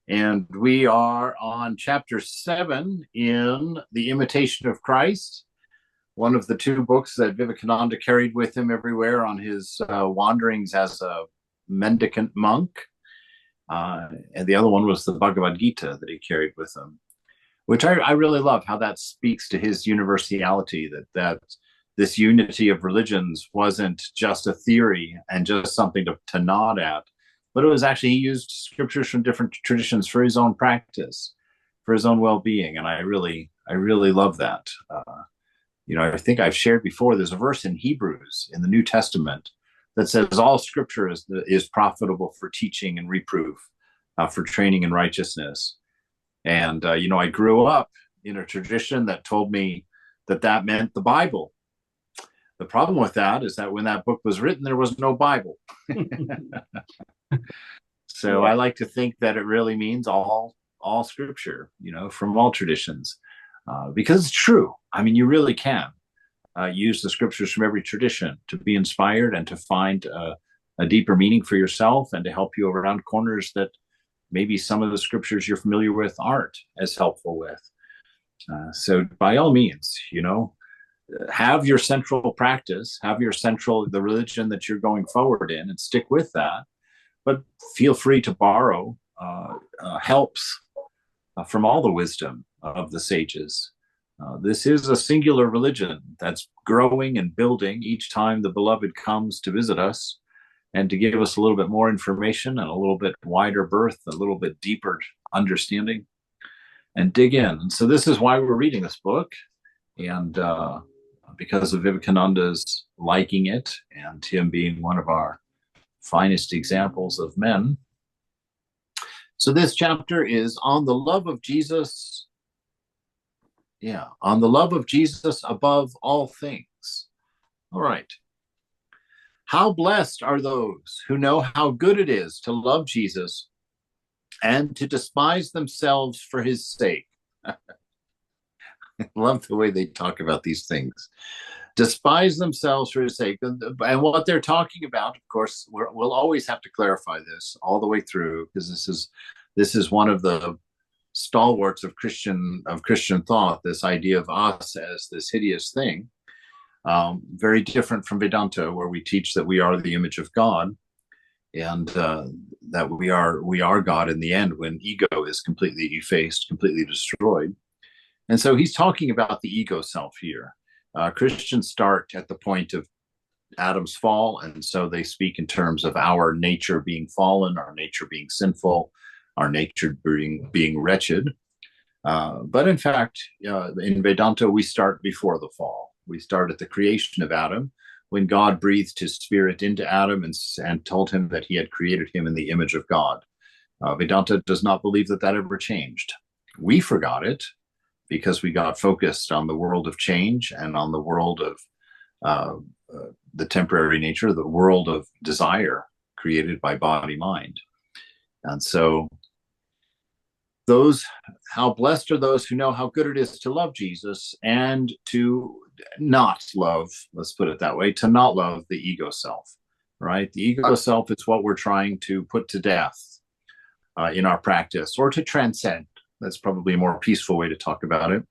And we are on chapter 7 in The Imitation of Christ, one of the two books that Vivekananda carried with him everywhere on his wanderings as a mendicant monk. And the other one was the Bhagavad Gita that he carried with him, which I really love how that speaks to his universality, that this unity of religions wasn't just a theory and just something to nod at, but it was actually, he used scriptures from different traditions for his own practice, for his own well-being. And I really love that. I think I've shared before, there's a verse in Hebrews in the New Testament that says all scripture is profitable for teaching and reproof, for training in righteousness. And, I grew up in a tradition that told me that meant the Bible. The problem with that is that when that book was written, there was no Bible. So I like to think that it really means all scripture, from all traditions, because it's true. I mean, you really can use the scriptures from every tradition to be inspired and to find a deeper meaning for yourself and to help you around corners that maybe some of the scriptures you're familiar with aren't as helpful with. So by all means, have your central practice, the religion that you're going forward in, and stick with that. But feel free to borrow helps from all the wisdom of the sages. This is a singular religion that's growing and building each time the beloved comes to visit us and to give us a little bit more information and a little bit wider berth, a little bit deeper understanding, and dig in. And so this is why we're reading this book, and because of Vivekananda's liking it and him being one of our finest examples of men. So this chapter is on the love of Jesus. Yeah, on the love of Jesus above all things. All right. How blessed are those who know how good it is to love Jesus and to despise themselves for his sake. I love the way they talk about these things. Despise themselves for his sake. And what they're talking about, of course, we'll always have to clarify this all the way through, because this is one of the stalwarts of Christian thought, this idea of us as this hideous thing. Very different from Vedanta, where we teach that we are the image of God, and that we are God in the end when ego is completely effaced, completely destroyed. And so he's talking about the ego self here. Christians start at the point of Adam's fall, and so they speak in terms of our nature being fallen, our nature being sinful, our nature being wretched. But in fact, in Vedanta, we start before the fall. We start at the creation of Adam, when God breathed his spirit into Adam and told him that he had created him in the image of God. Vedanta does not believe that ever changed. We forgot it, because we got focused on the world of change and on the world of the temporary nature, the world of desire created by body-mind. And so how blessed are those who know how good it is to love Jesus and to not love, let's put it that way, to not love the ego self, right? The ego self is what we're trying to put to death in our practice, or to transcend. That's probably a more peaceful way to talk about it.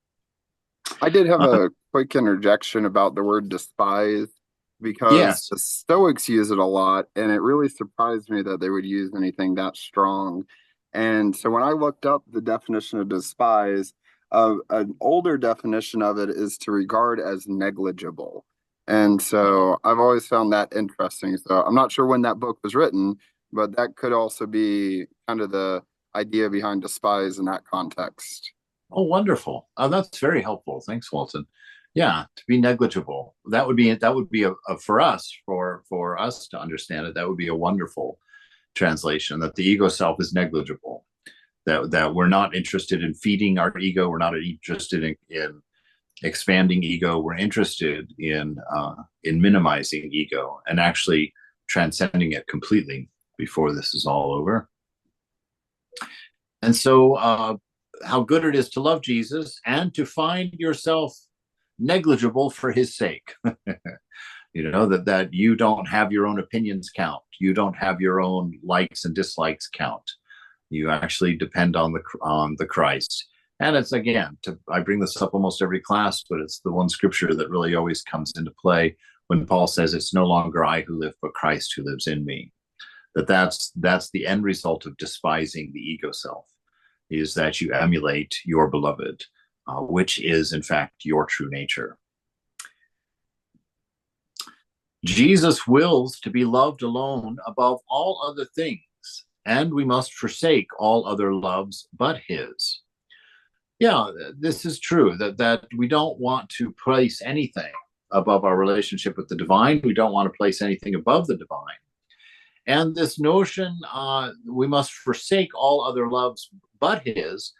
I did have a quick interjection about the word despise, because the Stoics use it a lot, and it really surprised me that they would use anything that strong. And so when I looked up the definition of despise, an older definition of it is to regard as negligible. And so I've always found that interesting. So I'm not sure when that book was written, but that could also be kind of the idea behind despise in that context. Oh, wonderful. That's very helpful. Thanks, Walton. Yeah, to be negligible. That would be for us to understand it. That would be a wonderful translation, that the ego self is negligible, that we're not interested in feeding our ego. We're not interested in expanding ego. We're interested in minimizing ego and actually transcending it completely before this is all over. And so how good it is to love Jesus and to find yourself negligible for his sake. That you don't have your own opinions count. You don't have your own likes and dislikes count. You actually depend on the Christ. And it's, again, I bring this up almost every class, but it's the one scripture that really always comes into play when Paul says, it's no longer I who live, but Christ who lives in me. That's the end result of despising the ego self, is that you emulate your beloved, which is in fact your true nature. Jesus wills to be loved alone above all other things, and we must forsake all other loves but his. Yeah, this is true, that we don't want to place anything above our relationship with the divine. We don't want to place anything above the divine. And this notion, we must forsake all other loves but his,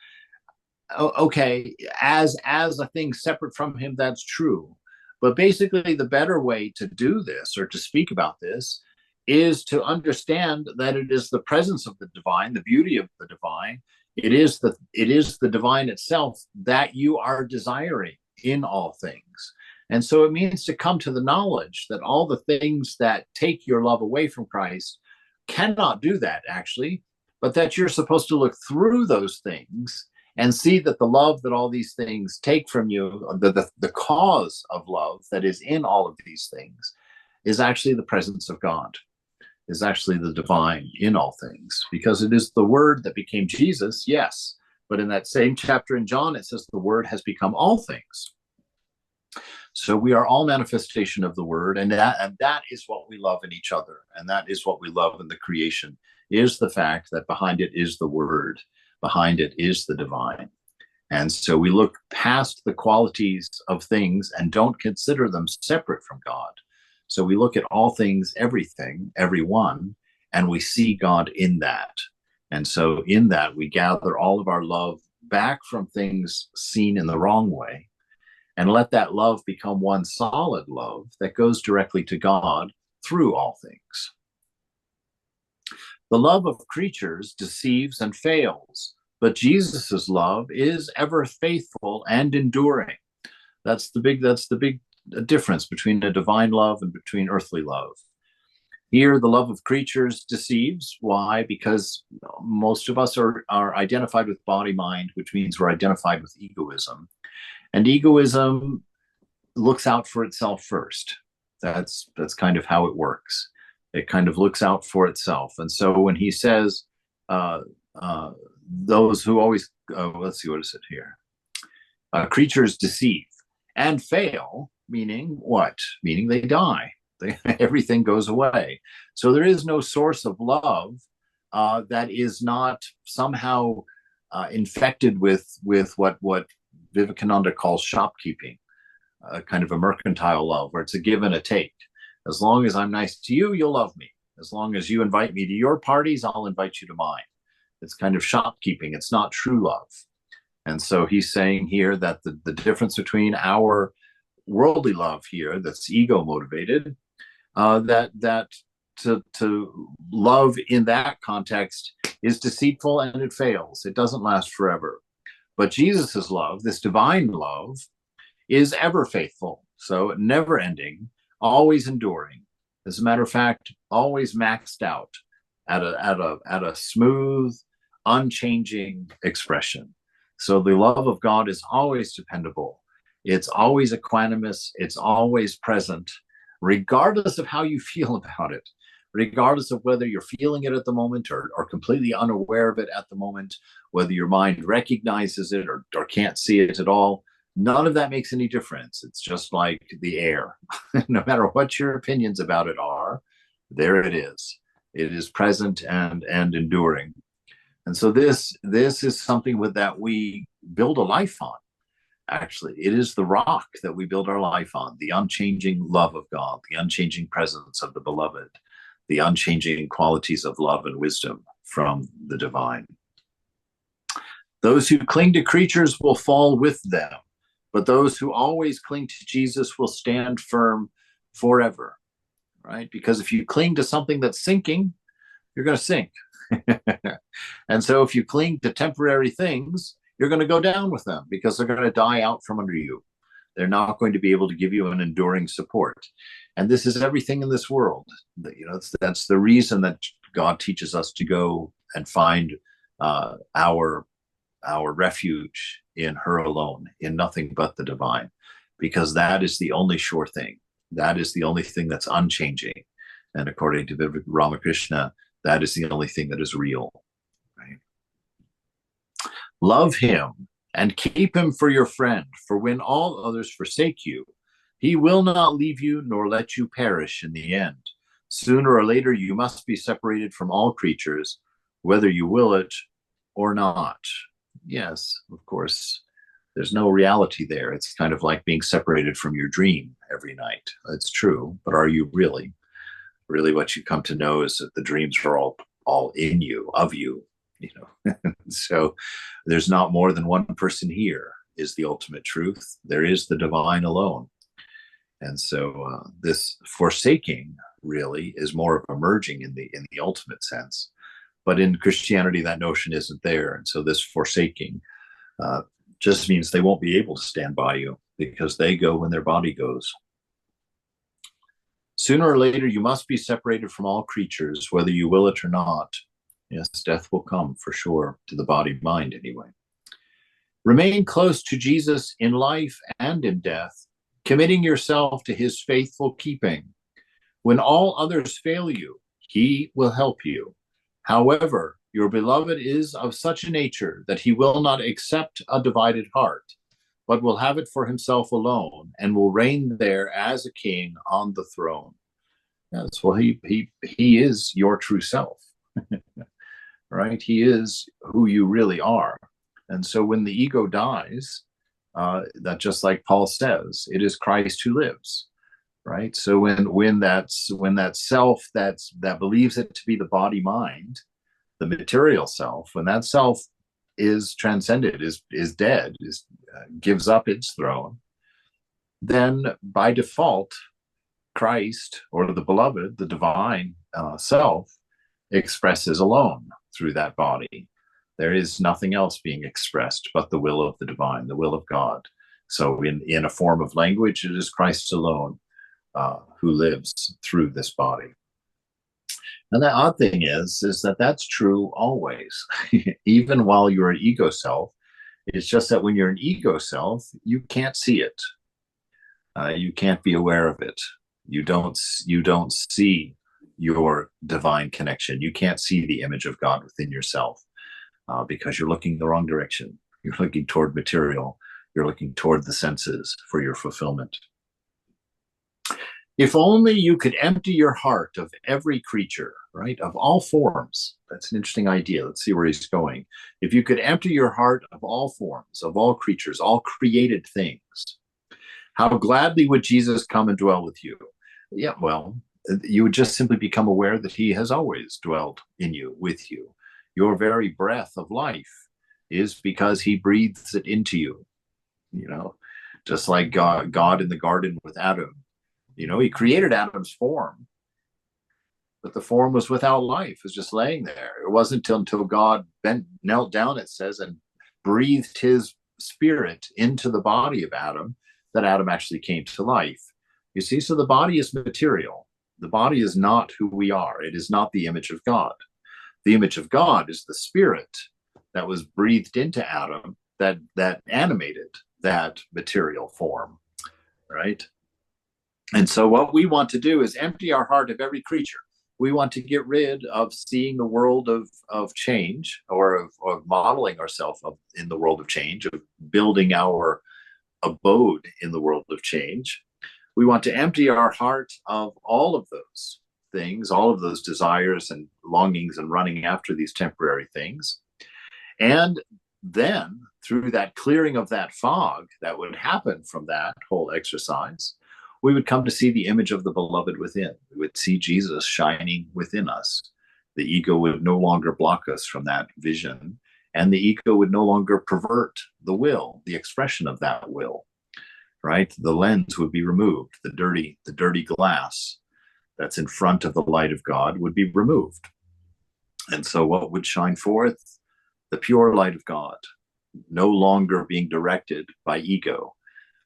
okay, as a thing separate from him, that's true. But basically, the better way to do this, or to speak about this, is to understand that it is the presence of the divine, the beauty of the divine. It is the divine itself that you are desiring in all things. And so it means to come to the knowledge that all the things that take your love away from Christ cannot do that, actually, but that you're supposed to look through those things and see that the love that all these things take from you, the cause of love that is in all of these things, is actually the presence of God, is actually the divine in all things, because it is the Word that became Jesus, yes, but in that same chapter in John, it says the Word has become all things. So we are all manifestation of the Word, and that is what we love in each other, and that is what we love in the creation, is the fact that behind it is the Word, behind it is the divine. And so we look past the qualities of things and don't consider them separate from God. So we look at all things, everything, everyone, and we see God in that. And so in that, we gather all of our love back from things seen in the wrong way, and let that love become one solid love that goes directly to God through all things. The love of creatures deceives and fails, but Jesus's love is ever faithful and enduring. That's the big difference between a divine love and between earthly love. Here, the love of creatures deceives. Why? Because most of us are identified with body-mind, which means we're identified with egoism. And egoism looks out for itself first. That's kind of how it works. It kind of looks out for itself. And so when he says, those who always, let's see, what is it here? Creatures deceive and fail, meaning what? Meaning they die. Everything goes away. So there is no source of love that is not somehow infected with what Vivekananda calls shopkeeping, kind of a mercantile love, where it's a give and a take. As long as I'm nice to you, you'll love me. As long as you invite me to your parties, I'll invite you to mine. It's kind of shopkeeping. It's not true love. And so he's saying here that the difference between our worldly love here, that's ego motivated, that to love in that context is deceitful and it fails. It doesn't last forever. But Jesus's love, this divine love, is ever faithful. So never ending, always enduring. As a matter of fact, always maxed out at a smooth, unchanging expression. So the love of God is always dependable. It's always equanimous. It's always present, regardless of how you feel about it, regardless of whether you're feeling it at the moment or completely unaware of it at the moment, whether your mind recognizes it or can't see it at all. None of that makes any difference. It's just like the air. No matter what your opinions about it are, there it is. It is present and enduring. And so this is something that we build a life on. Actually, it is the rock that we build our life on, the unchanging love of God, the unchanging presence of the beloved, the unchanging qualities of love and wisdom from the divine. Those who cling to creatures will fall with them, but those who always cling to Jesus will stand firm forever, right? Because if you cling to something that's sinking, you're going to sink. And so if you cling to temporary things, you're going to go down with them because they're going to die out from under you. They're not going to be able to give you an enduring support. And this is everything in this world. That's the reason that God teaches us to go and find our refuge in her alone, in nothing but the divine, because that is the only sure thing. That is the only thing that's unchanging. And according to Ramakrishna, that is the only thing that is real. Right? Love him and keep him for your friend, for when all others forsake you, he will not leave you nor let you perish in the end. Sooner or later, you must be separated from all creatures, whether you will it or not. Yes, of course, there's no reality there. It's kind of like being separated from your dream every night. It's true, but are you really? Really, what you come to know is that the dreams are all in you, of you, you know. So there's not more than one person here is the ultimate truth. There is the divine alone. And so this forsaking really is more of a merging in the ultimate sense. But in Christianity, that notion isn't there. And so this forsaking just means they won't be able to stand by you because they go when their body goes. Sooner or later, you must be separated from all creatures, whether you will it or not. Yes, death will come for sure, to the body-mind anyway. Remain close to Jesus in life and in death, committing yourself to his faithful keeping. When all others fail you, he will help you. However, your beloved is of such a nature that he will not accept a divided heart, but will have it for himself alone and will reign there as a king on the throne. Yes, well, he is your true self, right? He is who you really are. And so when the ego dies, that just like Paul says, it is Christ who lives, right? So when that self that believes it to be the body mind, the material self, when that self is transcended, is dead, gives up its throne, then by default, Christ or the beloved, the divine self, expresses alone through that body. There is nothing else being expressed but the will of the divine, the will of God. So in a form of language, it is Christ alone who lives through this body. And the odd thing is that that's true always, even while you're an ego self. It's just that when you're an ego self, you can't see it. You can't be aware of it. You don't see your divine connection. You can't see the image of God within yourself because you're looking the wrong direction. You're looking toward material. You're looking toward the senses for your fulfillment. If only you could empty your heart of every creature, right? Of all forms. That's an interesting idea. Let's see where he's going. If you could empty your heart of all forms, of all creatures, all created things, how gladly would Jesus come and dwell with you? Yeah, well, you would just simply become aware that he has always dwelled in you, with you. Your very breath of life is because he breathes it into you, you know, just like God in the garden with Adam. You know, he created Adam's form, but the form was without life. It was just laying there. It wasn't until God knelt down, it says, and breathed his spirit into the body of Adam that Adam actually came to life. You see, so the body is material. The body is not who we are. It is not the image of God. The image of God is the spirit that was breathed into Adam that animated that material form, right? And so what we want to do is empty our heart of every creature. We want to get rid of seeing the world of change, or of modeling ourselves in the world of change, of building our abode in the world of change. We want to empty our heart of all of those things, all of those desires and longings and running after these temporary things. And then through that clearing of that fog that would happen from that whole exercise, we would come to see the image of the beloved within. We would see Jesus shining within us. The ego would no longer block us from that vision, and the ego would no longer pervert the will, the expression of that will, right? The lens would be removed. The dirty glass that's in front of the light of God would be removed. And so what would shine forth? The pure light of God, no longer being directed by ego,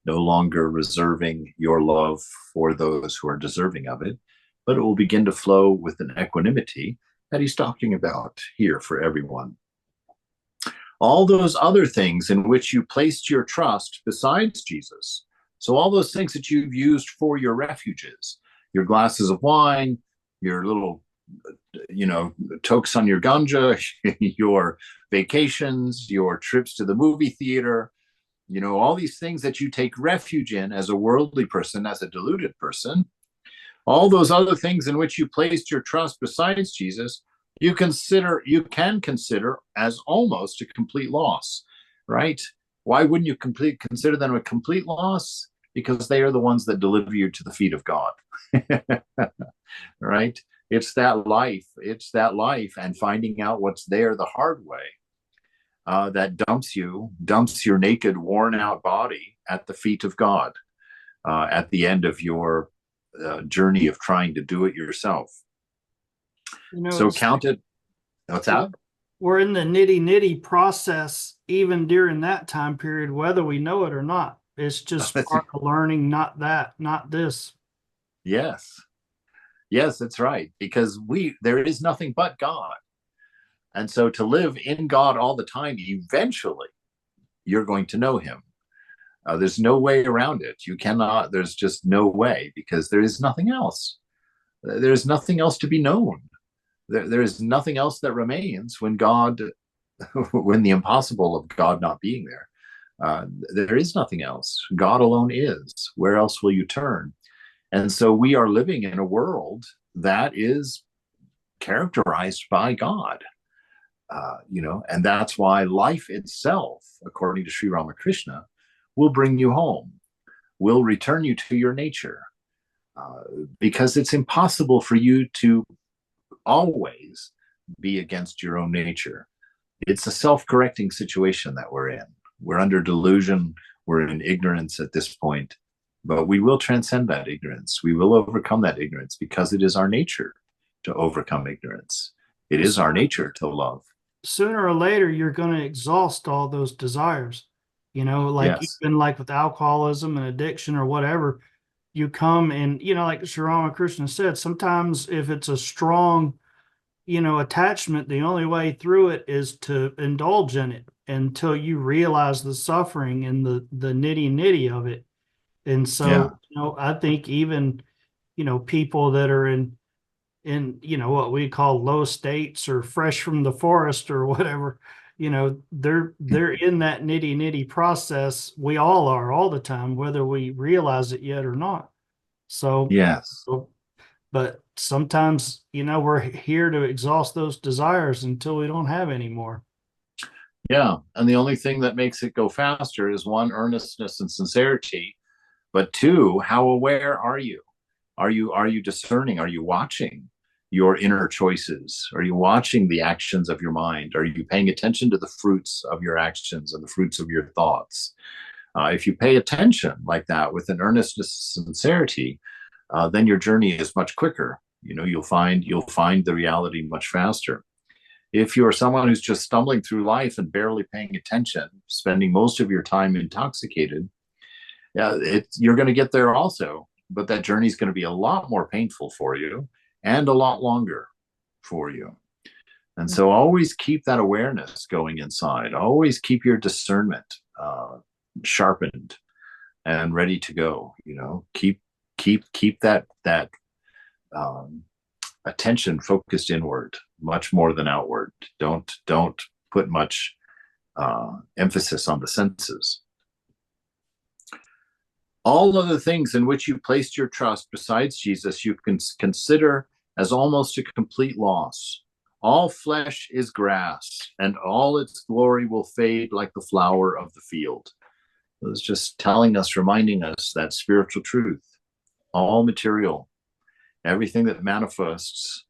no longer reserving your love for those who are deserving of it, but it will begin to flow with an equanimity that he's talking about here for everyone. All those other things in which you placed your trust besides Jesus. So all those things that you've used for your refuges, your glasses of wine, your little, tokes on your ganja, your vacations, your trips to the movie theater, all these things that you take refuge in as a worldly person, as a deluded person, all those other things in which you placed your trust besides Jesus, you can consider as almost a complete loss, right? Why wouldn't you consider them a complete loss? Because they are the ones that deliver you to the feet of God. Right? It's that life and finding out what's there the hard way, that dumps your naked, worn out body at the feet of God, at the end of your journey of trying to do it yourself. So count it. What's that? We're in the nitty process, even during that time period, whether we know it or not. It's just part of learning, not this. Yes, that's right. Because there is nothing but God. And so to live in God all the time, eventually you're going to know him. There's no way around it. There's just no way, because there is nothing else. There's nothing else to be known. There is nothing else that remains when when the impossible of God not being there. There is nothing else. God alone is. Where else will you turn? And so we are living in a world that is characterized by God. And that's why life itself, according to Sri Ramakrishna, will bring you home, will return you to your nature, because it's impossible for you to always be against your own nature. It's a self-correcting situation that we're in. We're under delusion. We're in ignorance at this point, but we will transcend that ignorance. We will overcome that ignorance, because it is our nature to overcome ignorance. It is our nature to love. Sooner or later, you're going to exhaust all those desires. Yes. Even like with alcoholism and addiction or whatever, you come and, like Sri Ramakrishna said, sometimes if it's a strong, attachment, the only way through it is to indulge in it until you realize the suffering and the nitty of it. And so, I think even, people that are in what we call low states or fresh from the forest or whatever, they're in that nitty process. We all are all the time, whether we realize it yet or not. So yes. But sometimes, we're here to exhaust those desires until we don't have any more. Yeah. And the only thing that makes it go faster is, one, earnestness and sincerity, but two, how aware are you? Are you discerning? Are you watching your inner choices? Are you watching the actions of your mind? Are you paying attention to the fruits of your actions and the fruits of your thoughts? If you pay attention like that with an earnestness and sincerity, then your journey is much quicker. You'll find the reality much faster. If you're someone who's just stumbling through life and barely paying attention, spending most of your time intoxicated, you're going to get there also, but that journey is going to be a lot more painful for you and a lot longer for you. And so always keep that awareness going inside. Always keep your discernment sharpened and ready to go. Keep that attention focused inward, much more than outward. Don't put much emphasis on the senses. All other things in which you placed your trust besides Jesus, you can consider as almost a complete loss. All flesh is grass, and all its glory will fade like the flower of the field. It was just reminding us that spiritual truth. All material, everything that manifests,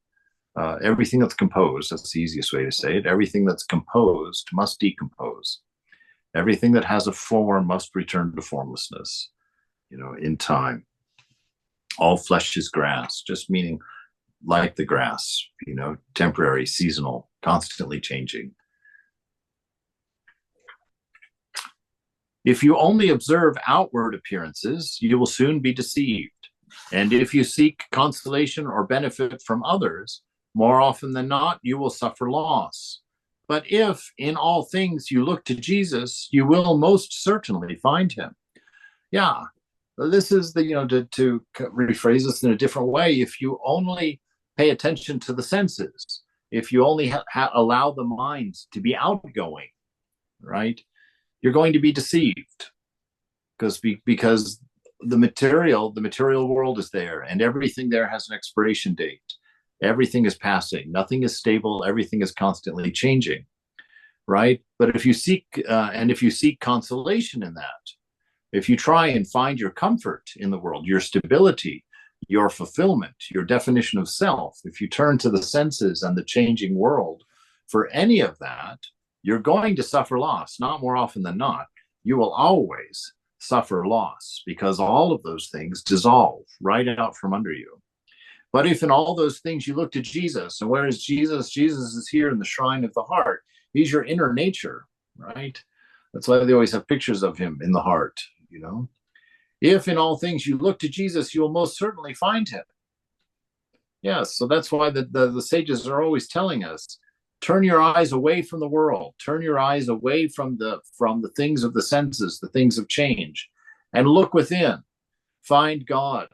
everything that's composed, that's the easiest way to say it, everything that's composed must decompose. Everything that has a form must return to formlessness, in time. All flesh is grass, just meaning like the grass, temporary, seasonal, constantly changing. If you only observe outward appearances, you will soon be deceived. And if you seek consolation or benefit from others, more often than not, you will suffer loss. But if in all things you look to Jesus, you will most certainly find him. Yeah, this is the, to rephrase this in a different way, if you only pay attention to the senses, if you only allow the mind to be outgoing, right, you're going to be deceived, because the material world is there, and everything there has an expiration date. Everything is passing. Nothing is stable. Everything is constantly changing, right? But if you seek consolation in that, if you try and find your comfort in the world, your stability, your fulfillment, your definition of self, if you turn to the senses and the changing world for any of that, you're going to suffer loss. Not more often than not. You will always suffer loss, because all of those things dissolve right out from under you. But if in all those things you look to Jesus, and where is Jesus? Jesus is here in the shrine of the heart. He's your inner nature, right? That's why they always have pictures of him in the heart, If in all things you look to Jesus, you will most certainly find him. Yes, so that's why the sages are always telling us, turn your eyes away from the world, turn your eyes away from the things of the senses, the things of change, and look within. Find God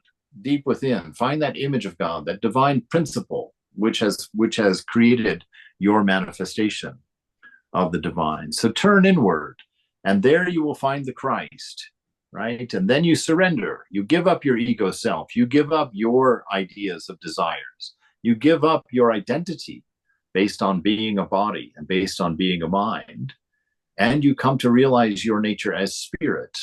deep within. Find that image of God, that divine principle which has created your manifestation of the divine. So turn inward, and there you will find the Christ, right? And then you surrender. You give up your ego self. You give up your ideas of desires. You give up your identity based on being a body and based on being a mind. And you come to realize your nature as spirit.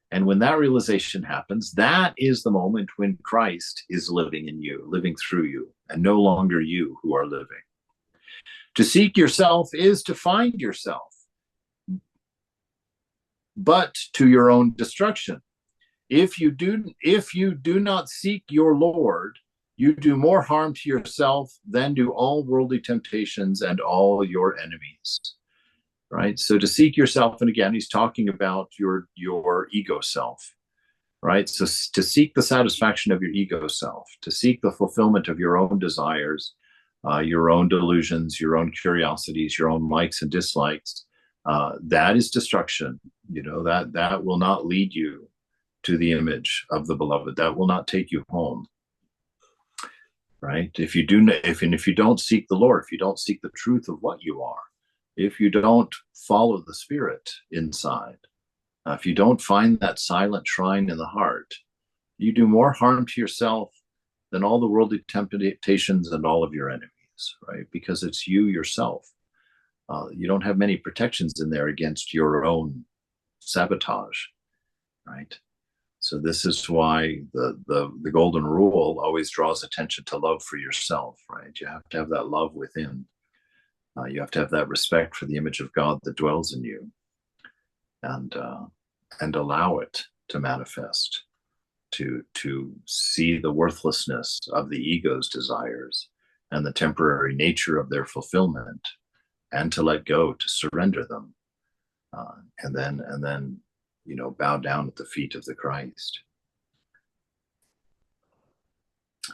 And when that realization happens, that is the moment when Christ is living in you, living through you, and no longer you who are living. To seek yourself is to find yourself, but to your own destruction. If you do not seek your Lord, you do more harm to yourself than do all worldly temptations and all your enemies. Right? So to seek yourself, and again, he's talking about your ego self, right? So to seek the satisfaction of your ego self, to seek the fulfillment of your own desires, your own delusions, your own curiosities, your own likes and dislikes, that is destruction. That will not lead you to the image of the beloved. That will not take you home. Right? If you don't seek the Lord, if you don't seek the truth of what you are, if you don't follow the spirit inside, if you don't find that silent shrine in the heart, you do more harm to yourself than all the worldly temptations and all of your enemies, right? Because it's you yourself. You don't have many protections in there against your own sabotage, right? So this is why the golden rule always draws attention to love for yourself, right? You have to have that love within. You have to have that respect for the image of God that dwells in you, and allow it to manifest, to see the worthlessness of the ego's desires and the temporary nature of their fulfillment, and to let go, to surrender them, and then bow down at the feet of the Christ.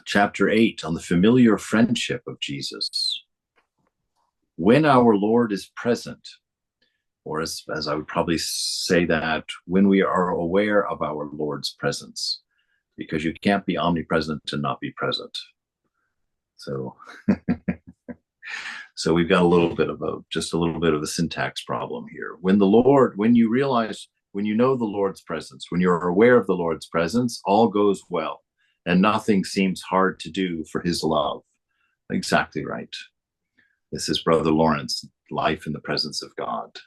Chapter 8 on the familiar friendship of Jesus. When our Lord is present, or as I would probably say that, when we are aware of our Lord's presence, because you can't be omnipresent and not be present. So, so we've got a little bit of a syntax problem here. When you know the Lord's presence, when you're aware of the Lord's presence, all goes well, and nothing seems hard to do for his love. Exactly right. This is Brother Lawrence, life in the presence of God.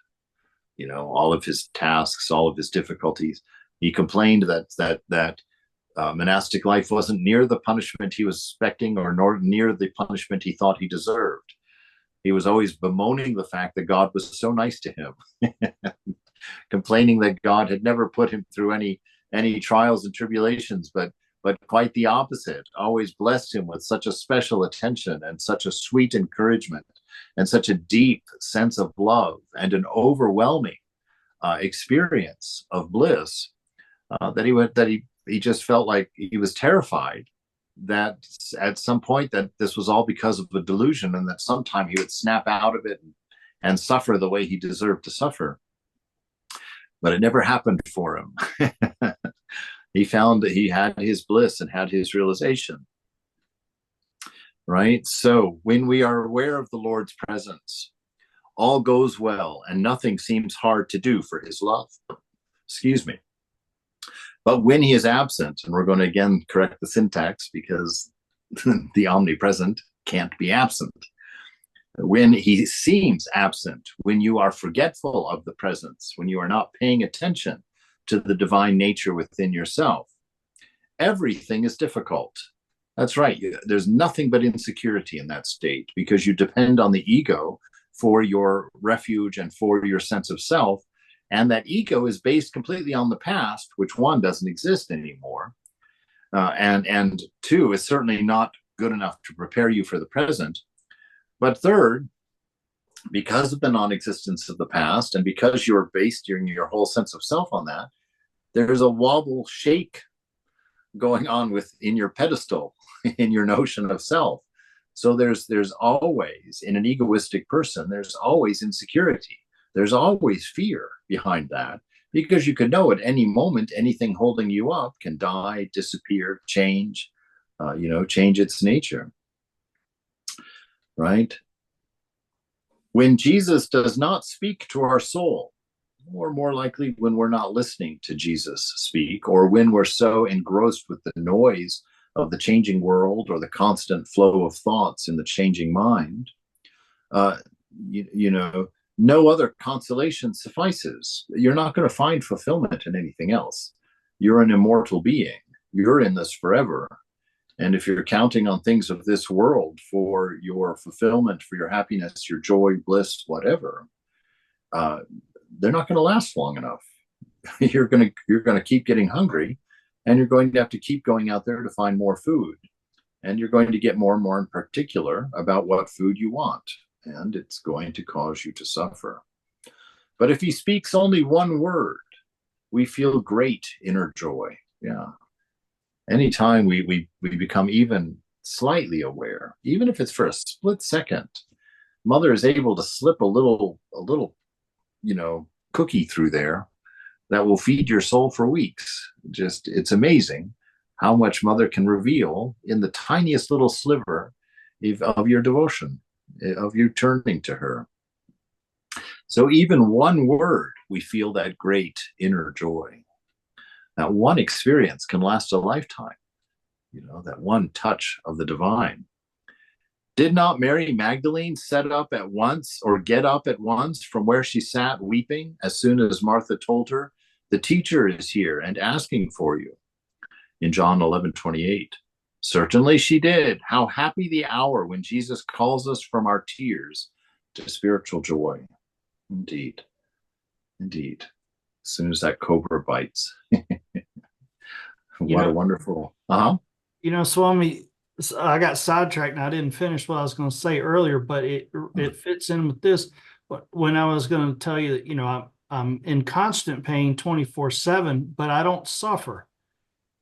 All of his tasks, all of his difficulties. He complained that monastic life wasn't near the punishment he was expecting, or nor near the punishment he thought he deserved. He was always bemoaning the fact that God was so nice to him, complaining that God had never put him through any trials and tribulations, but quite the opposite, always blessed him with such a special attention and such a sweet encouragement and such a deep sense of love and an overwhelming experience of bliss, that he just felt like he was terrified that at some point that this was all because of a delusion, and that sometime he would snap out of it and suffer the way he deserved to suffer. But it never happened for him. He found that he had his bliss and had his realization. Right? So when we are aware of the Lord's presence, all goes well and nothing seems hard to do for his love. Excuse me. But when he is absent, and we're going to again correct the syntax because the omnipresent can't be absent. When he seems absent, when you are forgetful of the presence, when you are not paying attention to the divine nature within yourself, everything is difficult. That's right. There's nothing but insecurity in that state because you depend on the ego for your refuge and for your sense of self. And that ego is based completely on the past, which one, doesn't exist anymore. And two, is certainly not good enough to prepare you for the present. But third, because of the non-existence of the past and because you're based your whole sense of self on that, there's a wobble shake going on within your pedestal, in your notion of self. So there's always, in an egoistic person, there's always insecurity. There's always fear behind that, because you could know at any moment anything holding you up can die, disappear, change, change its nature. Right? When Jesus does not speak to our soul, or more likely when we're not listening to Jesus speak, or when we're so engrossed with the noise of the changing world or the constant flow of thoughts in the changing mind, no other consolation suffices. You're not going to find fulfillment in anything else. You're an immortal being. You're in this forever. And if you're counting on things of this world for your fulfillment, for your happiness, your joy, bliss, whatever, they're not going to last long enough. You're going to keep getting hungry, and you're going to have to keep going out there to find more food. And you're going to get more and more in particular about what food you want. And it's going to cause you to suffer. But if he speaks only one word, we feel great inner joy. Yeah. Anytime we become even slightly aware, even if it's for a split second, Mother is able to slip a little, cookie through there that will feed your soul for weeks. Just, it's amazing how much Mother can reveal in the tiniest little sliver of your devotion, of you turning to her. So even one word, we feel that great inner joy. That one experience can last a lifetime, that one touch of the divine. Did not Mary Magdalene get up at once from where she sat weeping as soon as Martha told her, the teacher is here and asking for you? In John 11:28. Certainly she did. How happy the hour when Jesus calls us from our tears to spiritual joy. Indeed. Indeed. As soon as that cobra bites. What a wonderful. Swami, I got sidetracked and I didn't finish what I was going to say earlier, but it fits in with this. When I was going to tell you that, I'm in constant pain 24/7, but I don't suffer.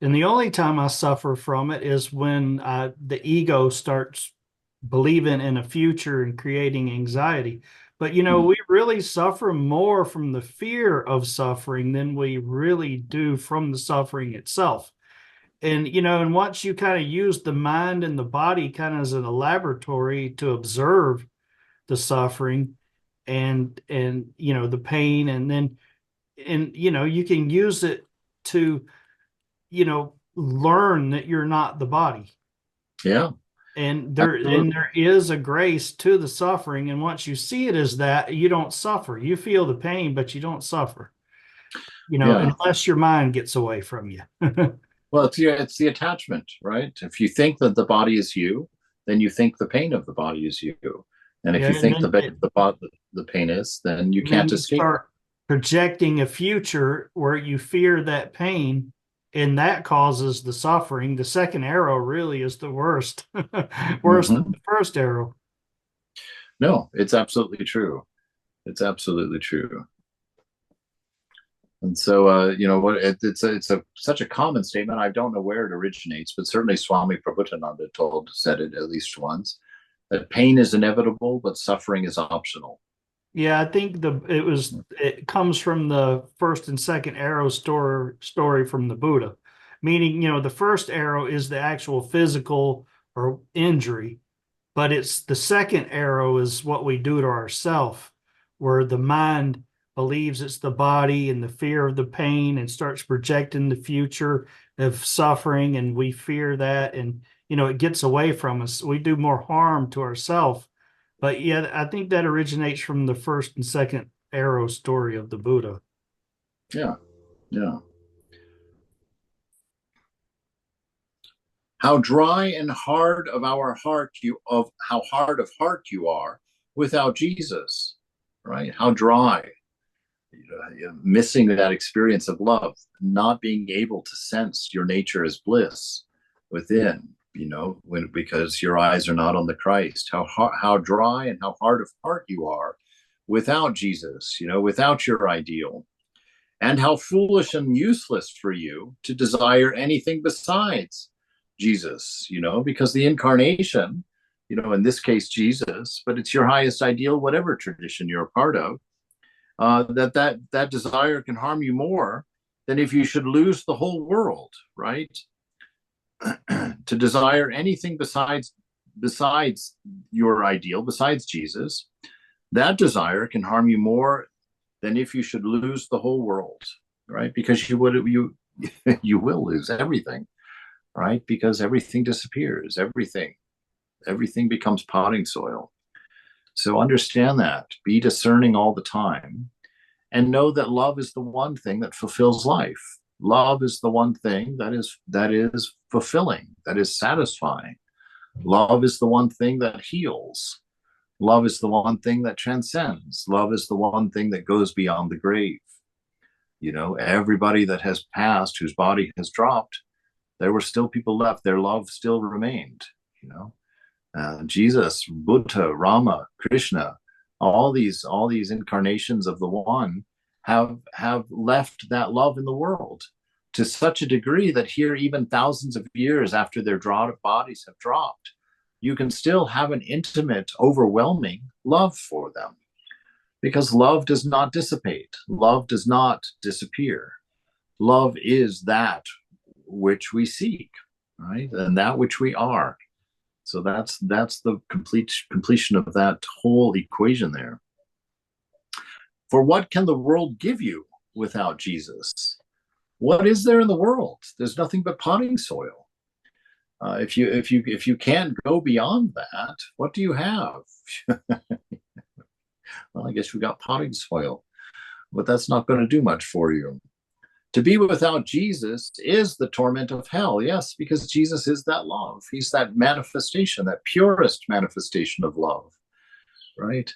And the only time I suffer from it is when the ego starts believing in a future and creating anxiety. But, we really suffer more from the fear of suffering than we really do from the suffering itself. And, and once you kind of use the mind and the body kind of as a laboratory to observe the suffering and the pain, and you can use it to, learn that you're not the body. Yeah. And there is a grace to the suffering. And once you see it as that, you don't suffer. You feel the pain, but you don't suffer, unless your mind gets away from you. Well, it's the attachment, right? If you think that the body is you, then you think the pain of the body is you. And if you think the pain is, then you can't escape. Start projecting a future where you fear that pain, and that causes the suffering. The second arrow really is the worst, worse than the first arrow. No, it's absolutely true. It's absolutely true. And so, it's such a common statement. I don't know where it originates, but certainly Swami Prabhupada said it at least once, that pain is inevitable, but suffering is optional. Yeah, I think it comes from the first and second arrow story from the Buddha, meaning, the first arrow is the actual physical or injury, but it's the second arrow is what we do to ourself, where the mind believes it's the body and the fear of the pain and starts projecting the future of suffering, and we fear that, and it gets away from us. We do more harm to ourselves. But yeah, I think that originates from the first and second arrow story of the Buddha. Yeah, yeah. How dry and hard of how hard of heart you are without Jesus, right? How dry, missing that experience of love, not being able to sense your nature as bliss within, because your eyes are not on the Christ. How dry and how hard of heart you are without Jesus, without your ideal, and how foolish and useless for you to desire anything besides Jesus, because the incarnation, in this case, Jesus, but it's your highest ideal, whatever tradition you're a part of, that desire can harm you more than if you should lose the whole world, right? To desire anything besides your ideal, besides Jesus, that desire can harm you more than if you should lose the whole world, right? Because you will lose everything, right? Because everything disappears, everything becomes potting soil. So understand that, be discerning all the time, and know that love is the one thing that fulfills life. Love is the one thing that is fulfilling, that is satisfying. Love is the one thing that heals. Love is the one thing that transcends. Love is the one thing that goes beyond the grave. Everybody that has passed, whose body has dropped, there were still people left. Their love still remained. Jesus, Buddha, Rama, Krishna, all these incarnations of the One have left that love in the world to such a degree that here, even thousands of years after their bodies have dropped, you can still have an intimate, overwhelming love for them, because love does not dissipate. Love does not disappear. Love is that which we seek, right? And that which we are. So that's the completion of that whole equation there. For what can the world give you without Jesus? What is there in the world? There's nothing but potting soil. If you can't go beyond that, what do you have? Well, I guess we got potting soil, but that's not going to do much for you. To be without Jesus is the torment of hell. Yes, because Jesus is that love. He's that manifestation, that purest manifestation of love, right?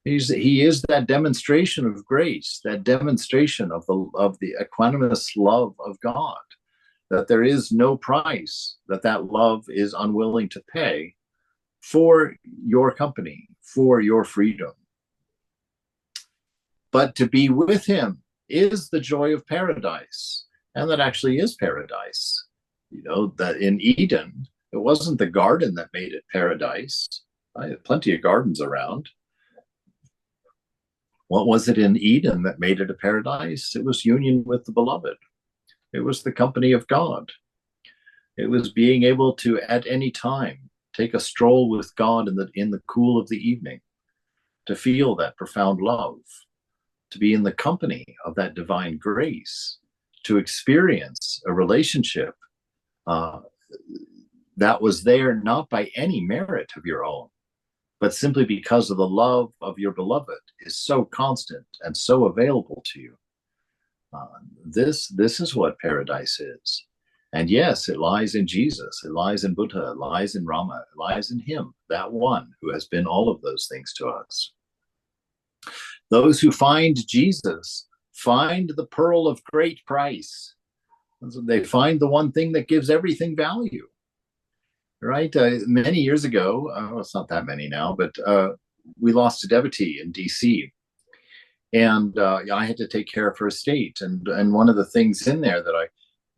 He is that demonstration of grace, that demonstration of the equanimous love of God, that there is no price that love is unwilling to pay for your company, for your freedom. But to be with him is the joy of paradise. And that actually is paradise. That in Eden, it wasn't the garden that made it paradise. I had plenty of gardens around. What was it in Eden that made it a paradise? It was union with the beloved. It was the company of God. It was being able to, at any time, take a stroll with God in the cool of the evening, to feel that profound love, to be in the company of that divine grace, to experience a relationship that was there not by any merit of your own, but simply because of the love of your beloved is so constant and so available to you. This is what paradise is. And yes, it lies in Jesus, it lies in Buddha, it lies in Rama, it lies in him, that one who has been all of those things to us. Those who find Jesus find the pearl of great price. They find the one thing that gives everything value, right? Many years ago, it's not that many now, but we lost a devotee in DC. And I had to take care of her estate. And one of the things in there that I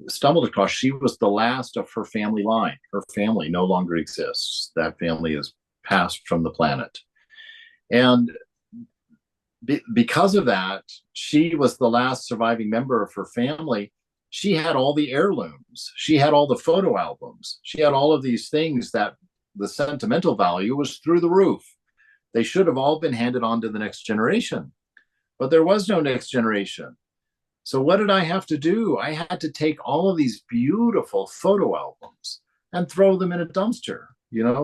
stumbled across, she was the last of her family line. Her family no longer exists. That family is passed from the planet. And because of that, she was the last surviving member of her family. She had all the heirlooms. She had all the photo albums. She had all of these things that the sentimental value was through the roof. They should have all been handed on to the next generation, but there was no next generation. So what did I have to do? I had to take all of these beautiful photo albums and throw them in a dumpster,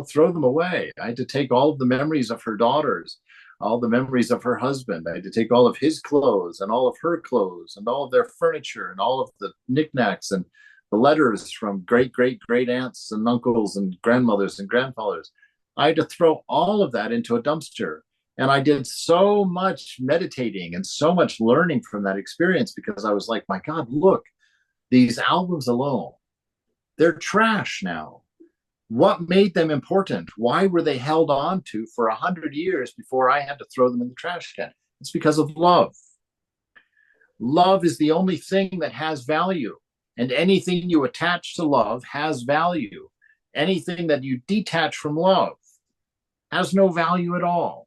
throw them away. I had to take all of the memories of her daughters, all the memories of her husband. I had to take all of his clothes and all of her clothes and all of their furniture and all of the knickknacks and the letters from great, great, great aunts and uncles and grandmothers and grandfathers. I had to throw all of that into a dumpster. And I did so much meditating and so much learning from that experience, because I was like, my God, look, these albums alone, they're trash now. What made them important? Why were they held on to for 100 years before I had to throw them in the trash can? It's because of love. Love is the only thing that has value. And anything you attach to love has value. Anything that you detach from love has no value at all.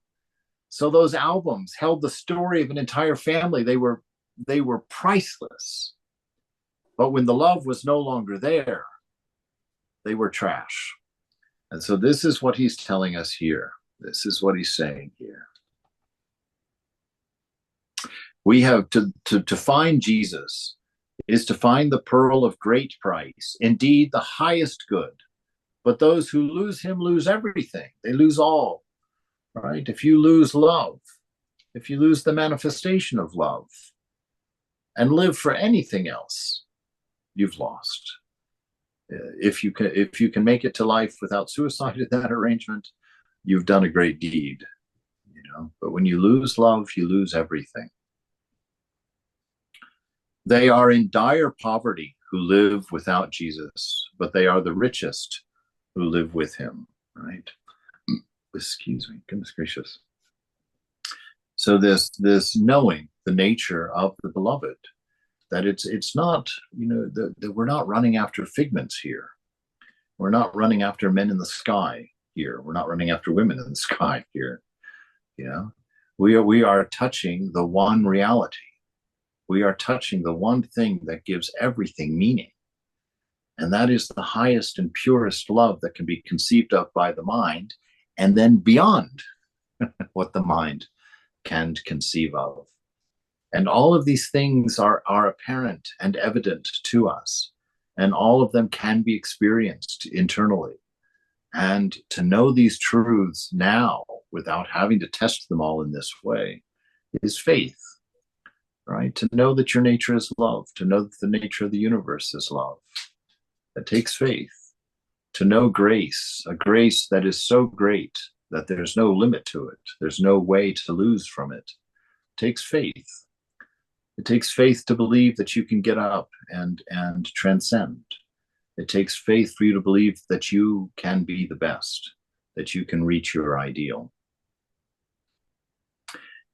So those albums held the story of an entire family. They were priceless. But when the love was no longer there, they were trash. And so this is what he's telling us here. This is what he's saying here. We have to find Jesus is to find the pearl of great price, indeed the highest good. But those who lose him lose everything. They lose all. Right? If you lose love, if you lose the manifestation of love and live for anything else, you've lost. If you can make it to life without suicide in that arrangement, you've done a great deed. But when you lose love, you lose everything. They are in dire poverty who live without Jesus, but they are the richest who live with him. Right? Excuse me, goodness gracious. So this knowing the nature of the beloved, that it's not, that we're not running after figments here. We're not running after men in the sky here. We're not running after women in the sky here. We are touching the one reality. We are touching the one thing that gives everything meaning. And that is the highest and purest love that can be conceived of by the mind, and then beyond what the mind can conceive of. And all of these things are apparent and evident to us, and all of them can be experienced internally. And to know these truths now without having to test them all in this way is faith, right? To know that your nature is love, to know that the nature of the universe is love. That takes faith. To know grace, a grace that is so great that there's no limit to it. There's no way to lose from it. It takes faith. It takes faith to believe that you can get up and transcend. It takes faith for you to believe that you can be the best, that you can reach your ideal.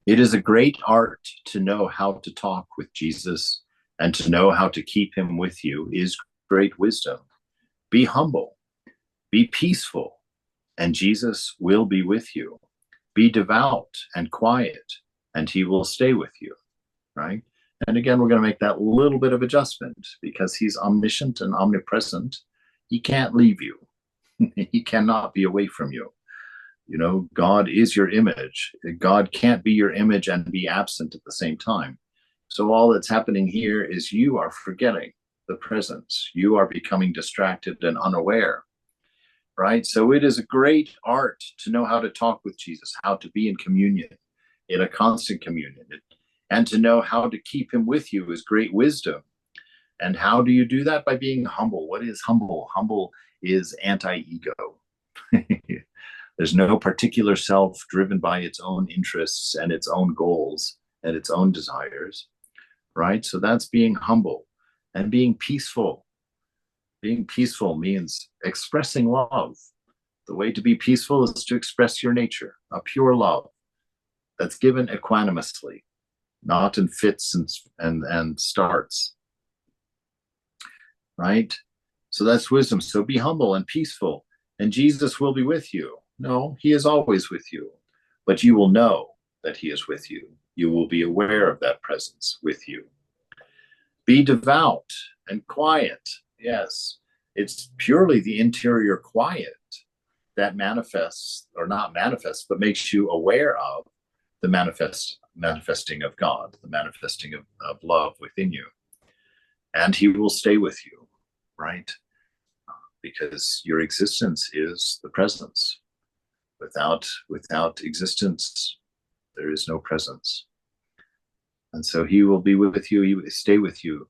It is a great art to know how to talk with Jesus, and to know how to keep him with you is great wisdom. Be humble. Be peaceful, and Jesus will be with you. Be devout and quiet, and he will stay with you, right? And again, we're going to make that little bit of adjustment, because he's omniscient and omnipresent. He can't leave you. He cannot be away from you. God is your image. God can't be your image and be absent at the same time. So all that's happening here is you are forgetting the presence. You are becoming distracted and unaware. Right? So it is a great art to know how to talk with Jesus, how to be in communion, in a constant communion, and to know how to keep him with you is great wisdom. And how do you do that? By being humble. What is humble? Humble is anti-ego. There's no particular self driven by its own interests and its own goals and its own desires, right? So that's being humble. And being peaceful. Being peaceful means expressing love. The way to be peaceful is to express your nature, a pure love that's given equanimously, not in fits and starts. Right? So that's wisdom. So be humble and peaceful, and Jesus will be with you. No, he is always with you, but you will know that he is with you. You will be aware of that presence with you. Be devout and quiet. Yes, it's purely the interior quiet that manifests, or not manifests, but makes you aware of the manifesting of God, the manifesting of love within you. And he will stay with you, right? Because your existence is the presence. Without existence, there is no presence. And so he will be with you, he will stay with you.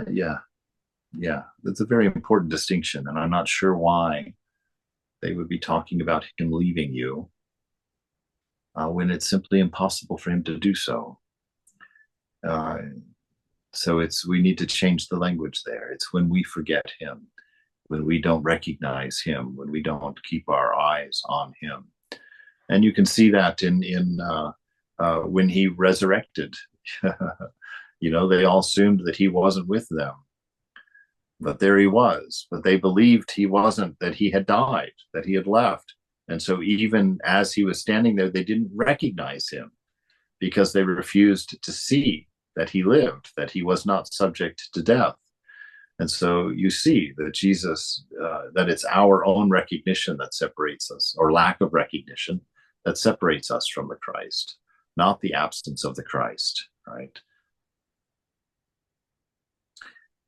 Yeah, that's a very important distinction. And I'm not sure why they would be talking about him leaving you when it's simply impossible for him to do so. So we need to change the language there. It's when we forget him, when we don't recognize him, when we don't keep our eyes on him. And you can see that in when he resurrected. They all assumed that he wasn't with them. But there he was. But they believed he wasn't, that he had died, that he had left. And so even as he was standing there, they didn't recognize him because they refused to see that he lived, that he was not subject to death. And so you see that Jesus, that it's our own recognition that separates us, or lack of recognition that separates us from the Christ, not the absence of the Christ, right?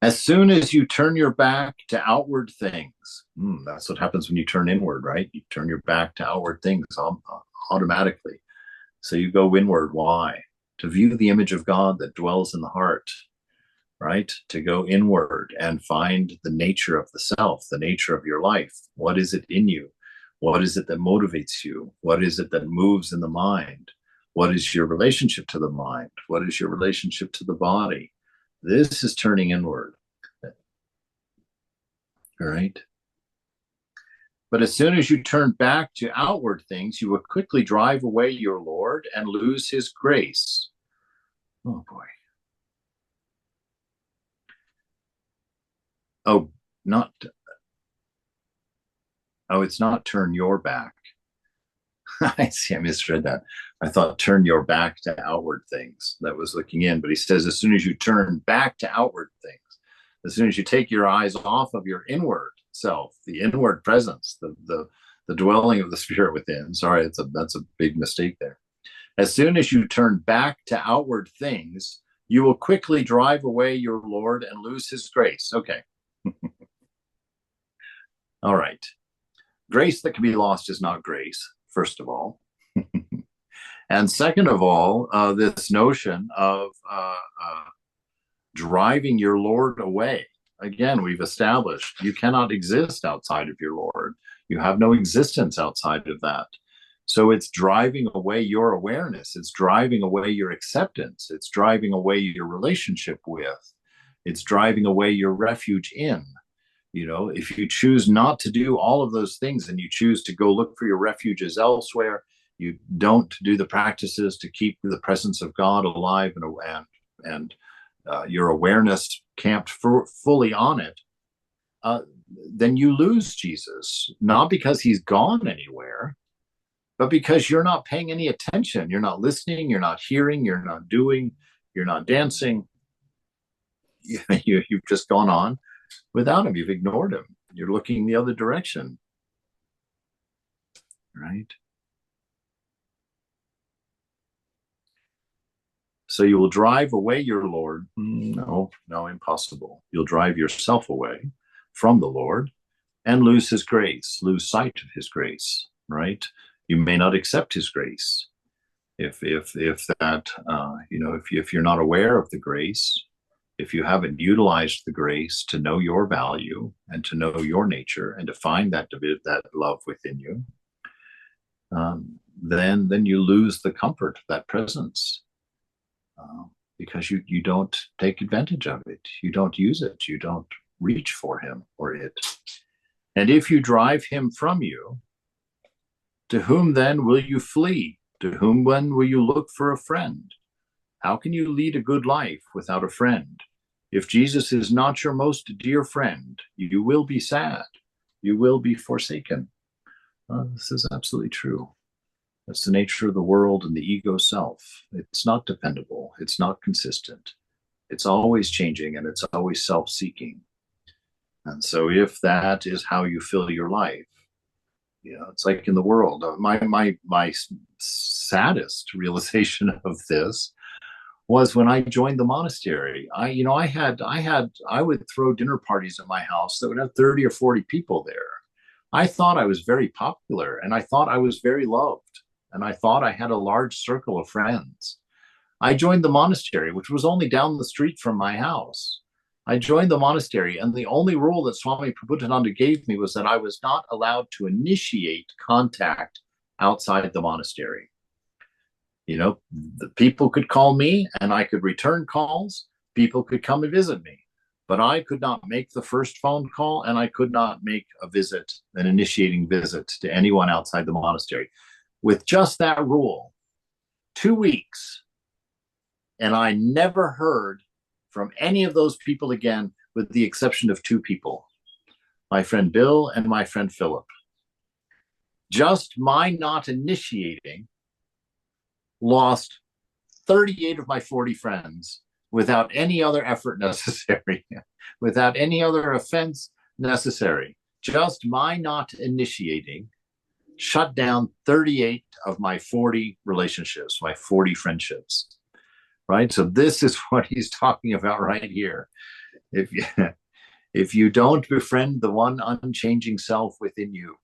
As soon as you turn your back to outward things, that's what happens when you turn inward, right? You turn your back to outward things automatically. So you go inward. Why? To view the image of God that dwells in the heart, right? To go inward and find the nature of the self, the nature of your life. What is it in you? What is it that motivates you? What is it that moves in the mind? What is your relationship to the mind? What is your relationship to the body? This is turning inward, right? But as soon as you turn back to outward things, you will quickly drive away your Lord and lose his grace. Oh, boy. It's not turn your back. I see, I misread that. I thought turn your back to outward things. That was looking in, but he says as soon as you turn back to outward things, as soon as you take your eyes off of your inward self, the inward presence, the dwelling of the Spirit within. Sorry, that's a big mistake there. As soon as you turn back to outward things, you will quickly drive away your Lord and lose his grace. Okay. All right. Grace that can be lost is not grace, first of all. And second of all, this notion of driving your Lord away. Again, we've established you cannot exist outside of your Lord. You have no existence outside of that. So it's driving away your awareness. It's driving away your acceptance. It's driving away your relationship with. It's driving away your refuge in. If you choose not to do all of those things and you choose to go look for your refuges elsewhere, you don't do the practices to keep the presence of God alive and your awareness camped fully on it, then you lose Jesus, not because he's gone anywhere, but because you're not paying any attention. You're not listening, you're not hearing, you're not doing, you're not dancing. You've just gone on without him. You've ignored him. You're looking the other direction, right? So you will drive away your Lord. No, impossible. You'll drive yourself away from the Lord and lose his grace, lose sight of his grace, right? You may not accept his grace. If that, if you're not aware of the grace, if you haven't utilized the grace to know your value and to know your nature and to find that love within you, then you lose the comfort of that presence. Because you don't take advantage of it. You don't use it. You don't reach for him or it. And if you drive him from you, to whom then will you flee? To whom then will you look for a friend? How can you lead a good life without a friend? If Jesus is not your most dear friend, you will be sad. You will be forsaken. This is absolutely true. That's the nature of the world and the ego self. It's not dependable. It's not consistent. It's always changing, and it's always self-seeking. And so if that is how you fill your life, it's like in the world. My saddest realization of this was when I joined the monastery. I would throw dinner parties at my house that would have 30 or 40 people there. I thought I was very popular, and I thought I was very loved, and I thought I had a large circle of friends. I joined the monastery, which was only down the street from my house. I joined the monastery, and the only rule that Swami Prabhupada gave me was that I was not allowed to initiate contact outside the monastery. The people could call me, and I could return calls. People could come and visit me, but I could not make the first phone call, and I could not make an initiating visit to anyone outside the monastery. With just that rule, 2 weeks, and I never heard from any of those people again, with the exception of 2 people, my friend Bill and my friend Philip. Just my not initiating lost 38 of my 40 friends without any other effort necessary, without any other offense necessary. Just my not initiating shut down 38 of my 40 relationships, my 40 friendships. Right? So this is what he's talking about right here. If you don't befriend the one unchanging self within you,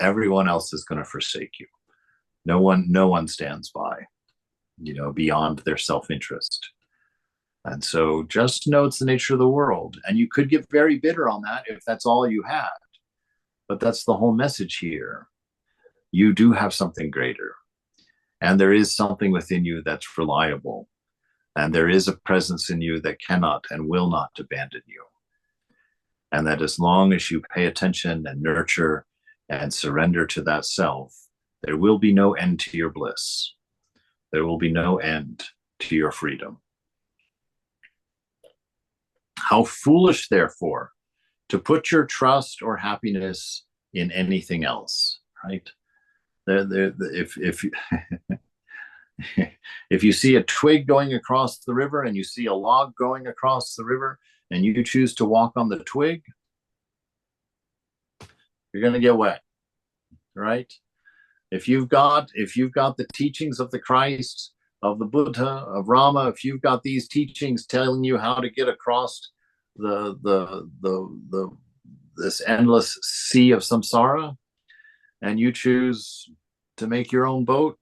everyone else is going to forsake you. No one stands by, beyond their self-interest. And so just know it's the nature of the world. And you could get very bitter on that if that's all you had. But that's the whole message here. You do have something greater. And there is something within you that's reliable. And there is a presence in you that cannot and will not abandon you. And that as long as you pay attention and nurture and surrender to that self, there will be no end to your bliss. There will be no end to your freedom. How foolish, therefore, to put your trust or happiness in anything else, right? If if you see a twig going across the river and you see a log going across the river and you choose to walk on the twig, you're going to get wet, right? If you've got the teachings of the Christ, of the Buddha, of Rama, if you've got these teachings telling you how to get across this endless sea of samsara, and you choose to make your own boat,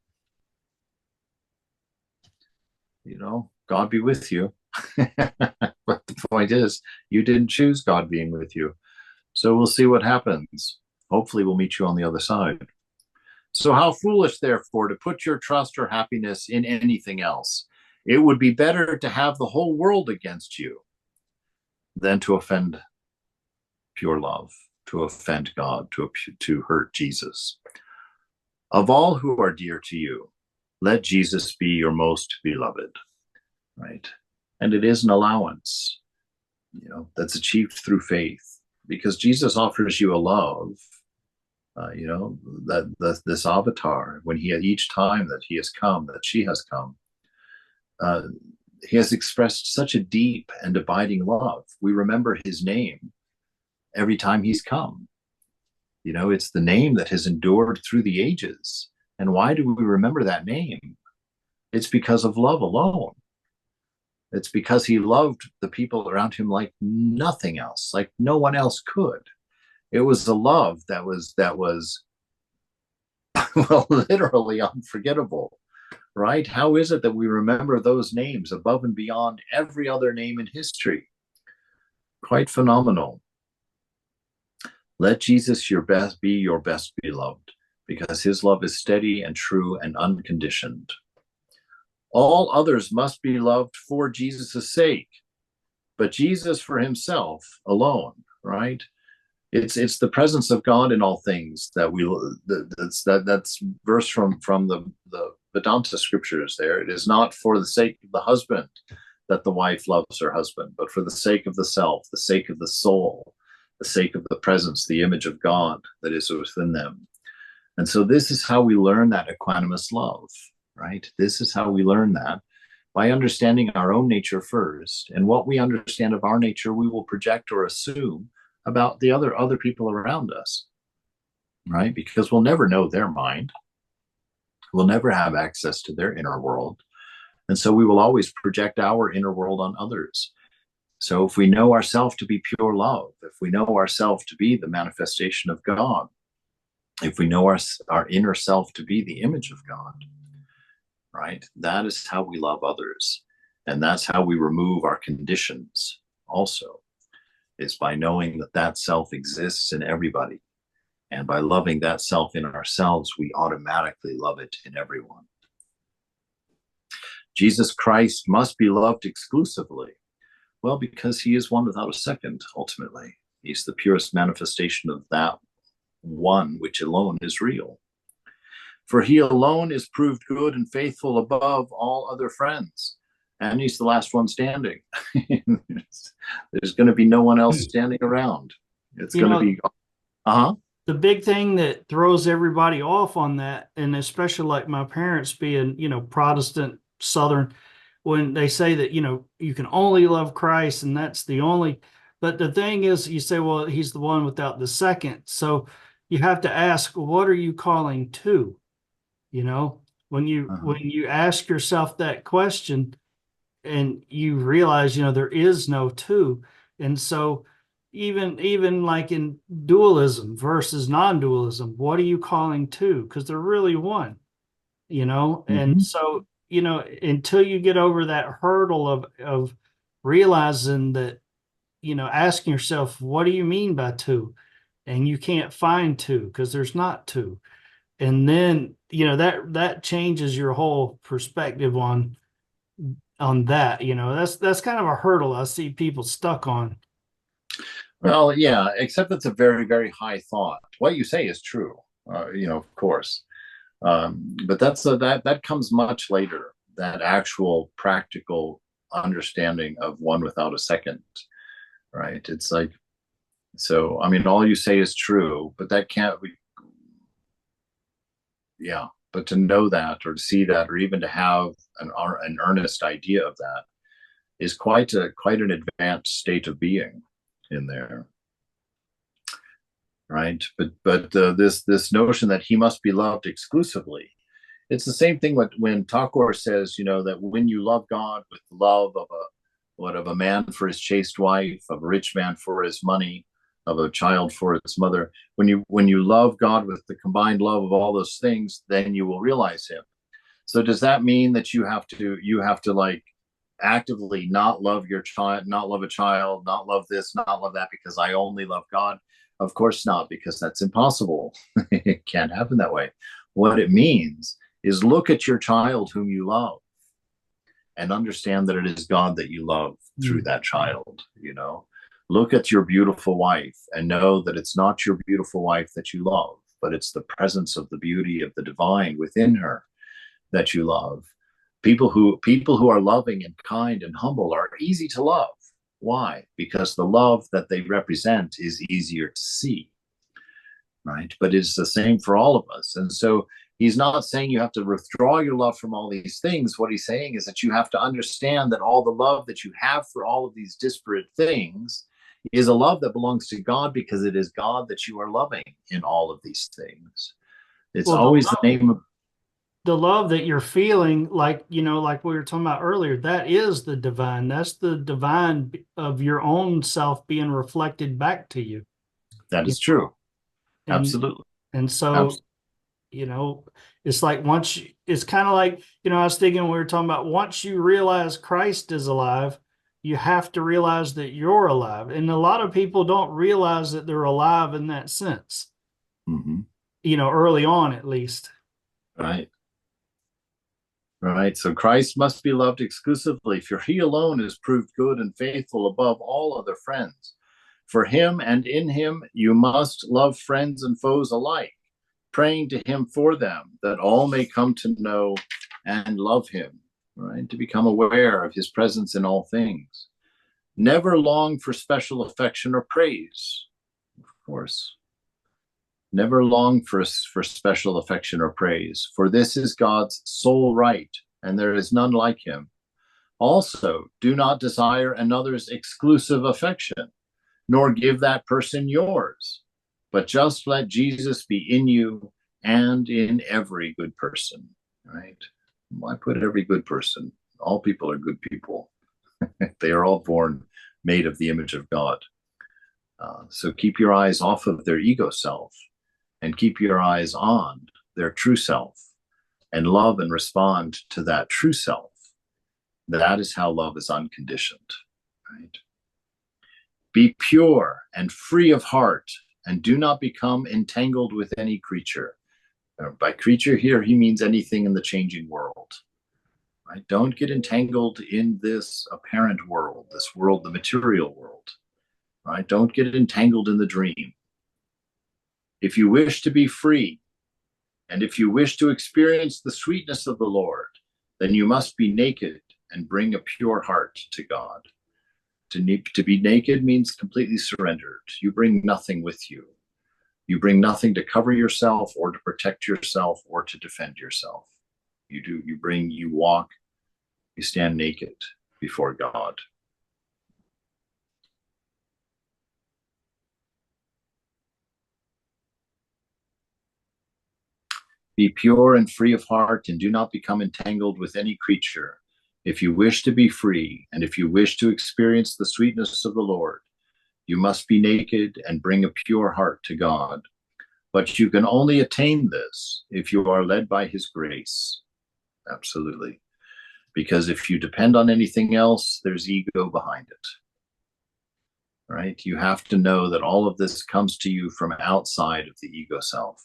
God be with you. But the point is, you didn't choose God being with you. So we'll see what happens. Hopefully we'll meet you on the other side. So how foolish, therefore, to put your trust or happiness in anything else. It would be better to have the whole world against you than to offend pure love, to offend God, to hurt Jesus. Of all who are dear to you, let Jesus be your most beloved, right? And it is an allowance, that's achieved through faith, because Jesus offers you a love, this avatar, when each time that he has come, that she has come, he has expressed such a deep and abiding love. We remember his name every time he's come. It's the name that has endured through the ages. And why do we remember that name? It's because of love alone. It's because he loved the people around him like nothing else, like no one else could. It was a love that was well, literally unforgettable, right? How is it that we remember those names above and beyond every other name in history? Quite phenomenal. Let Jesus be your best beloved, because his love is steady and true and unconditioned. All others must be loved for Jesus' sake, but Jesus for himself alone, right? It's the presence of God in all things that's verse from the Vedanta scriptures there. It is not for the sake of the husband that the wife loves her husband, but for the sake of the self, the sake of the soul, the sake of the presence, the image of God that is within them. And so this is how we learn that equanimous love, right? This is how we learn that, by understanding our own nature first. And what we understand of our nature, we will project or assume about the other people around us, right? Because we'll never know their mind. We'll never have access to their inner world. And so we will always project our inner world on others. So if we know ourselves to be pure love, if we know ourselves to be the manifestation of God, if we know our inner self to be the image of God, right? That is how we love others. And that's how we remove our conditions also, is by knowing that that self exists in everybody. And by loving that self in ourselves, we automatically love it in everyone. Jesus Christ must be loved exclusively. Well, because he is one without a second, ultimately. He's the purest manifestation of that one which alone is real. For he alone is proved good and faithful above all other friends. And he's the last one standing. There's going to be no one else standing around. It's going to be, the big thing that throws everybody off on that, and especially like my parents being, Protestant, Southern, when they say that, you can only love Christ and that's the only, but the thing is, you say, well, he's the one without the second. So you have to ask, well, what are you calling to? When you ask yourself that question and you realize, there is no two. And so even like in dualism versus non-dualism, what are you calling to? Because they're really one, and so, until you get over that hurdle of realizing that, asking yourself, what do you mean by two? And you can't find two because there's not two. And then, that changes your whole perspective on that. That's kind of a hurdle I see people stuck on. Well, yeah, except it's a very, very high thought. What you say is true, of course. But that comes much later, that actual practical understanding of one without a second, right? It's like, so, I mean, all you say is true, but that can't be, yeah. But to know that, or to see that, or even to have an earnest idea of that, is quite an advanced state of being in there, right? But this notion that he must be loved exclusively, it's the same thing when Thakur says, that when you love God with love of a man for his chaste wife, of a rich man for his money, of a child for its mother, when you love God with the combined love of all those things, then you will realize him. So does that mean that you have to like actively not love your child, not love a child, not love this, not love that, because I only love God? Of course not, because that's impossible. It can't happen that way. What it means is look at your child whom you love and understand that it is God that you love through that child. Look at your beautiful wife and know that it's not your beautiful wife that you love, but it's the presence of the beauty of the divine within her that you love. People who are loving and kind and humble are easy to love. Why? Because the love that they represent is easier to see, right? But it's the same for all of us. And so he's not saying you have to withdraw your love from all these things. What he's saying is that you have to understand that all the love that you have for all of these disparate things is a love that belongs to God, because it is God that you are loving in all of these things. It's always the name of the love that you're feeling, like we were talking about earlier, that is the divine. That's the divine of your own self being reflected back to you. That is true. Absolutely. And so, it's like it's kind of like, I was thinking, we were talking about, once you realize Christ is alive, you have to realize that you're alive. And a lot of people don't realize that they're alive in that sense, early on, at least. Right. Right. So Christ must be loved exclusively, for he alone is proved good and faithful above all other friends. For him and in him you must love friends and foes alike, praying to him for them, that all may come to know and love him, right? To become aware of his presence in all things. Never long for special affection or praise, of course. Never long for special affection or praise, for this is God's sole right, and there is none like him. Also, do not desire another's exclusive affection, nor give that person yours, but just let Jesus be in you and in every good person, right? Why put every good person? All people are good people. They are all born made of the image of God. So keep your eyes off of their ego self and keep your eyes on their true self and love and respond to that true self. That is how love is unconditioned, right? Be pure and free of heart, and do not become entangled with any creature. By creature here, he means anything in the changing world. Right? Don't get entangled in this apparent world, this world, the material world. Right? Don't get entangled in the dream. If you wish to be free, and if you wish to experience the sweetness of the Lord, then you must be naked and bring a pure heart to God. To be naked means completely surrendered. You bring nothing with you. You bring nothing to cover yourself or to protect yourself or to defend yourself. You walk, you stand naked before God. Be pure and free of heart, and do not become entangled with any creature. If you wish to be free, and if you wish to experience the sweetness of the Lord, you must be naked and bring a pure heart to God. But you can only attain this if you are led by his grace. Absolutely. Because if you depend on anything else, there's ego behind it. Right? You have to know that all of this comes to you from outside of the ego self.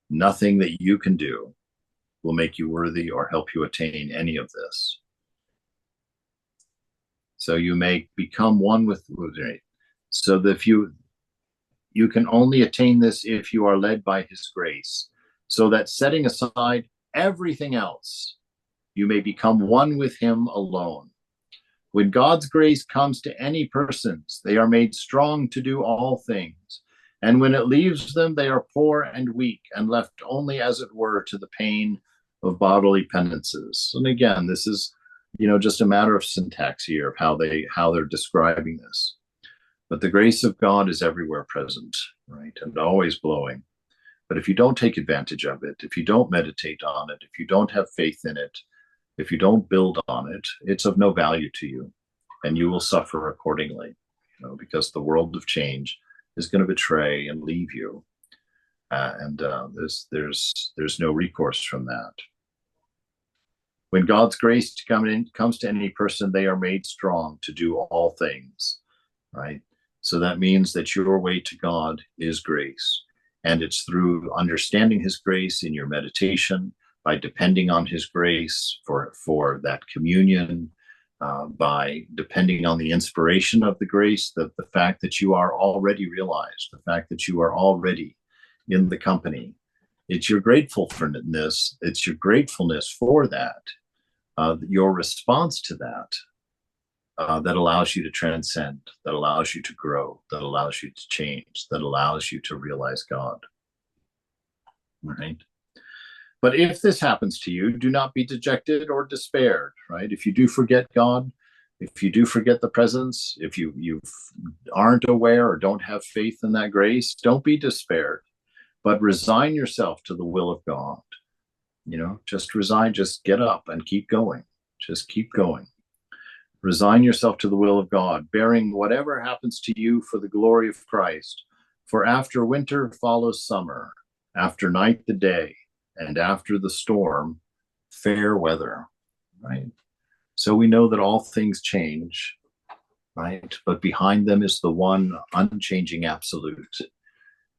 Nothing that you can do will make you worthy or help you attain any of this. So you may become one with, so that if you can only attain this if you are led by his grace, so that setting aside everything else, you may become one with him alone. When God's grace comes to any persons, they are made strong to do all things. And when it leaves them, they are poor and weak and left only, as it were, to the pain of bodily penances. And again, this is, just a matter of syntax here of how they're describing this. But the grace of God is everywhere present, right? And always blowing. But if you don't take advantage of it, if you don't meditate on it, if you don't have faith in it, if you don't build on it, it's of no value to you, and you will suffer accordingly, because the world of change is going to betray and leave you, and there's no recourse from that. When God's grace comes to any person, they are made strong to do all things, right? So that means that your way to God is grace, and it's through understanding his grace in your meditation, by depending on his grace for that communion, by depending on the inspiration of the grace, the fact that you are already realized, the fact that you are already in the company. It's your gratefulness, it's your gratefulness for that, your response to that, that allows you to transcend, that allows you to grow, that allows you to change, that allows you to realize God. All right? But if this happens to you, do not be dejected or despaired, right? If you do forget God, if you do forget the presence, if you aren't aware or don't have faith in that grace, don't be despaired, but resign yourself to the will of God. Just resign, just get up and keep going. Just keep going. Resign yourself to the will of God, bearing whatever happens to you for the glory of Christ. For after winter follows summer, after night the day, and after the storm, fair weather, right? So we know that all things change, right? But behind them is the one unchanging absolute.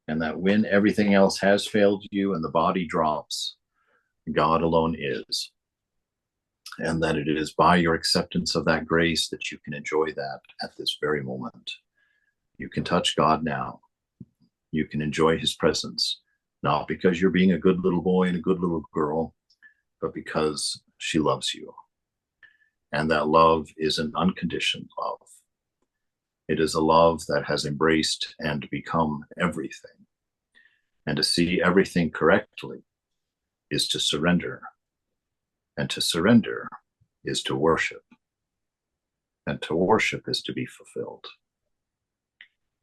And that when everything else has failed you and the body drops, God alone is. And that it is by your acceptance of that grace that you can enjoy that at this very moment. You can touch God now. You can enjoy his presence. Not because you're being a good little boy and a good little girl, but because she loves you. And that love is an unconditioned love. It is a love that has embraced and become everything. And to see everything correctly is to surrender. And to surrender is to worship. And to worship is to be fulfilled.